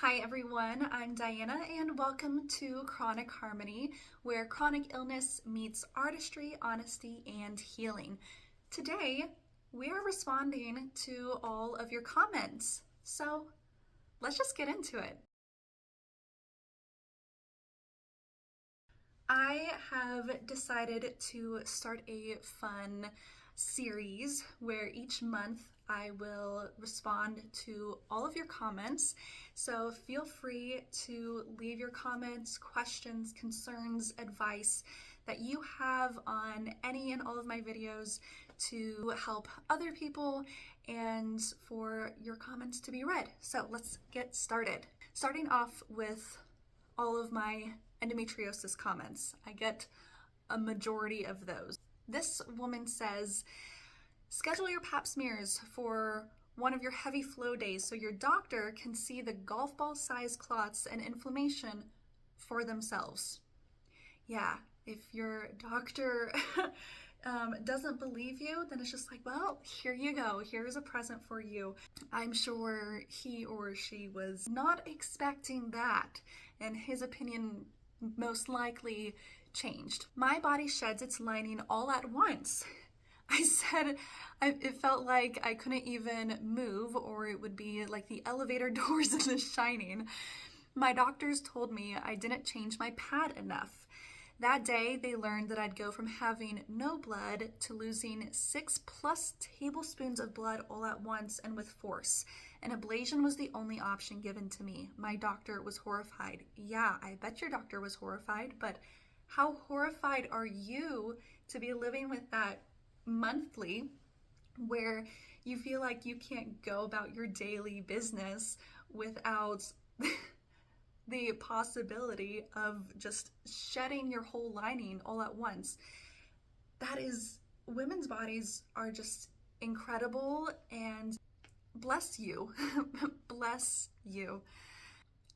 Hi everyone, I'm Diana and welcome to Chronic Harmony, where chronic illness meets artistry, honesty, and healing. Today, we are responding to all of your comments, so let's just get into it. I have decided to start a fun series where each month I will respond to all of your comments. So feel free to leave your comments, questions, concerns, advice that you have on any and all of my videos to help other people and for your comments to be read. So let's get started. Starting off with all of my endometriosis comments. I get a majority of those. This woman says, schedule your pap smears for one of your heavy flow days so your doctor can see the golf ball sized clots and inflammation for themselves. Yeah, if your doctor doesn't believe you, then it's just like, well, here you go. Here's a present for you. I'm sure he or she was not expecting that, and his opinion most likely changed. My body sheds its lining all at once. I said it felt like I couldn't even move, or it would be like the elevator doors in The Shining. My doctors told me I didn't change my pad enough. That day, they learned that I'd go from having no blood to losing 6+ tablespoons of blood all at once and with force. An ablation was the only option given to me. My doctor was horrified. Yeah, I bet your doctor was horrified, but how horrified are you to be living with that monthly where you feel like you can't go about your daily business without the possibility of just shedding your whole lining all at once? That is, women's bodies are just incredible, and bless you. Bless you.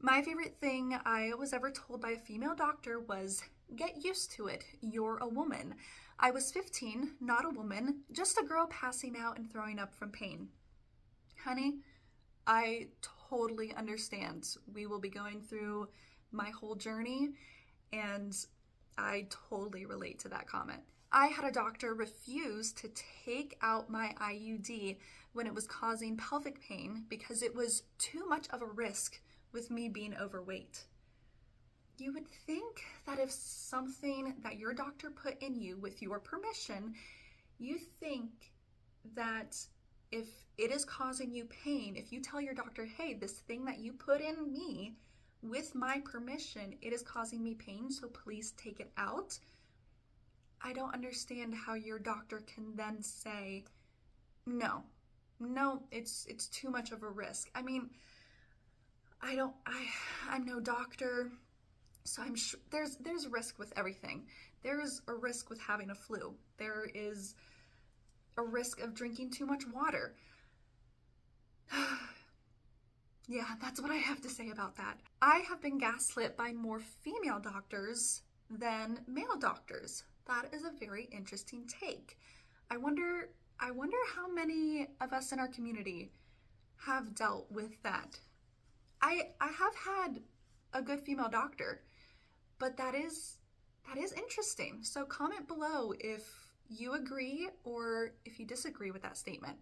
My favorite thing I was ever told by a female doctor was, get used to it, you're a woman. I was 15, not a woman, just a girl passing out and throwing up from pain. Honey, I totally understand. We will be going through my whole journey, and I totally relate to that comment. I had a doctor refuse to take out my IUD when it was causing pelvic pain because it was too much of a risk with me being overweight. You would think that if something that your doctor put in you with your permission, you think that if it is causing you pain, if you tell your doctor, hey, this thing that you put in me with my permission, it is causing me pain, so please take it out. I don't understand how your doctor can then say, no, it's too much of a risk. I mean, I'm no doctor, so I'm sure there's risk with everything. There's a risk with having a flu. There is a risk of drinking too much water. Yeah, that's what I have to say about that. I have been gaslit by more female doctors than male doctors. That is a very interesting take. I wonder how many of us in our community have dealt with that. I have had a good female doctor, but that is interesting. So comment below if you agree or if you disagree with that statement,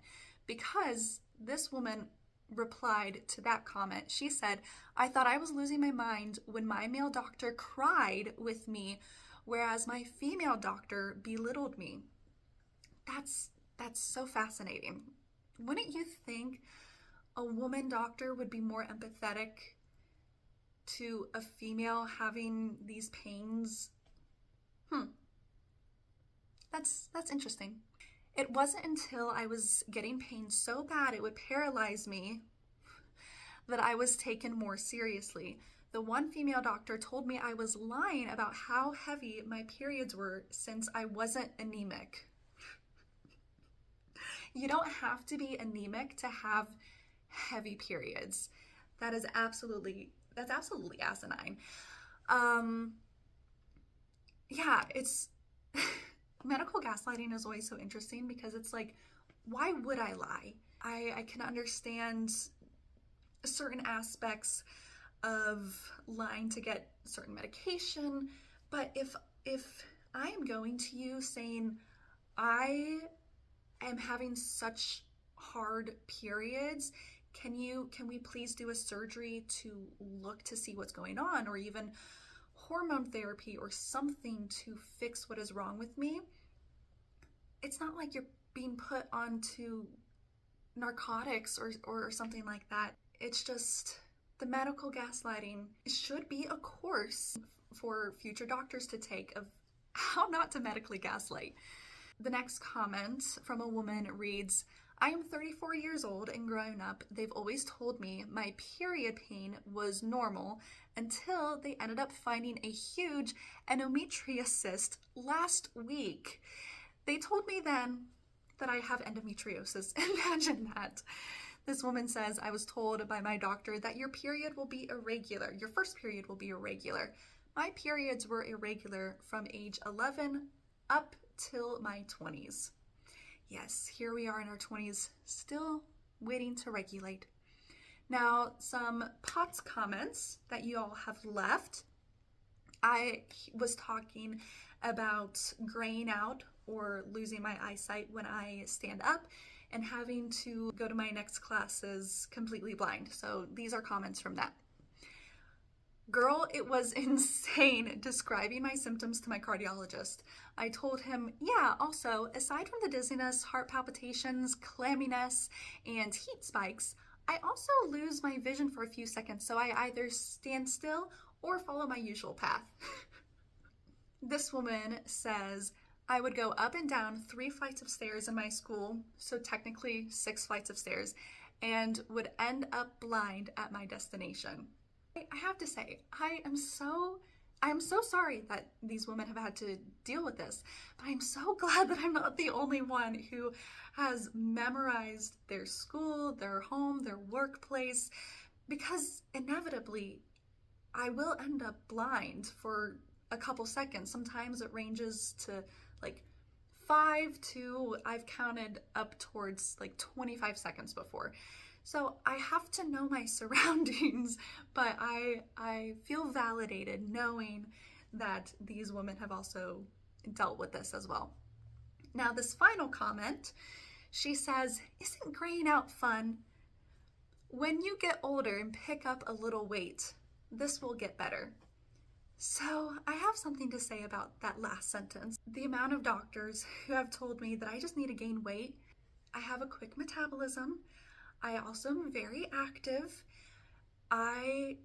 because this woman replied to that comment. She said, I thought I was losing my mind when my male doctor cried with me, whereas my female doctor belittled me. That's so fascinating. Wouldn't you think a woman doctor would be more empathetic to a female having these pains? That's interesting. It wasn't until I was getting pain so bad it would paralyze me that I was taken more seriously. The one female doctor told me I was lying about how heavy my periods were since I wasn't anemic. You don't have to be anemic to have heavy periods. That's absolutely asinine. Yeah, it's medical gaslighting is always so interesting because it's like, why would I lie? I can understand certain aspects of lying to get certain medication, but if I am going to you saying I am having such hard periods, can we please do a surgery to look to see what's going on, or even hormone therapy or something to fix what is wrong with me? It's not like you're being put onto narcotics or something like that. It's just the medical gaslighting should be a course for future doctors to take of how not to medically gaslight. The next comment from a woman reads, I am 34 years old and growing up, they've always told me my period pain was normal until they ended up finding a huge endometrial cyst last week. They told me then that I have endometriosis. Imagine that. This woman says, I was told by my doctor that your period will be irregular. Your first period will be irregular. My periods were irregular from age 11 up till my 20s. Yes, here we are in our 20s, still waiting to regulate. Now, some POTS comments that you all have left. I was talking about graying out or losing my eyesight when I stand up and having to go to my next classes completely blind. So these are comments from that. Girl, it was insane describing my symptoms to my cardiologist. I told him, yeah, also, aside from the dizziness, heart palpitations, clamminess, and heat spikes, I also lose my vision for a few seconds, so I either stand still or follow my usual path. This woman says, I would go up and down 3 flights of stairs in my school, so technically 6 flights of stairs, and would end up blind at my destination. I have to say, I am so sorry that these women have had to deal with this, but I'm so glad that I'm not the only one who has memorized their school, their home, their workplace, because inevitably I will end up blind for a couple seconds. Sometimes it ranges to like 5 to, I've counted up towards like 25 seconds before. So I have to know my surroundings, but I feel validated knowing that these women have also dealt with this as well. Now, this final comment, she says, isn't graying out fun? When you get older and pick up a little weight, this will get better. So I have something to say about that last sentence. The amount of doctors who have told me that I just need to gain weight. I have a quick metabolism. I also am very active. I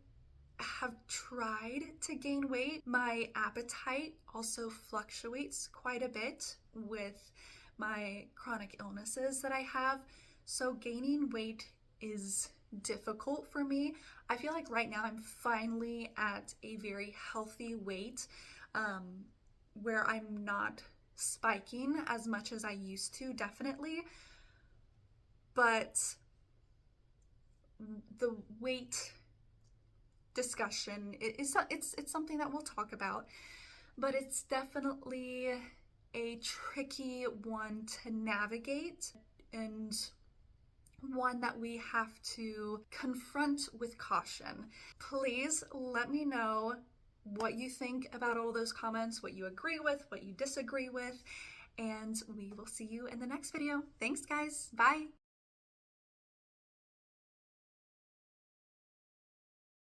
have tried to gain weight. My appetite also fluctuates quite a bit with my chronic illnesses that I have. So gaining weight is difficult for me. I feel like right now I'm finally at a very healthy weight where I'm not spiking as much as I used to, definitely. But the weight discussion it's something that we'll talk about, but it's definitely a tricky one to navigate and one that we have to confront with caution. Please let me know what you think about all those comments, what you agree with, what you disagree with, and we will see you in the next video. Thanks, guys. Bye.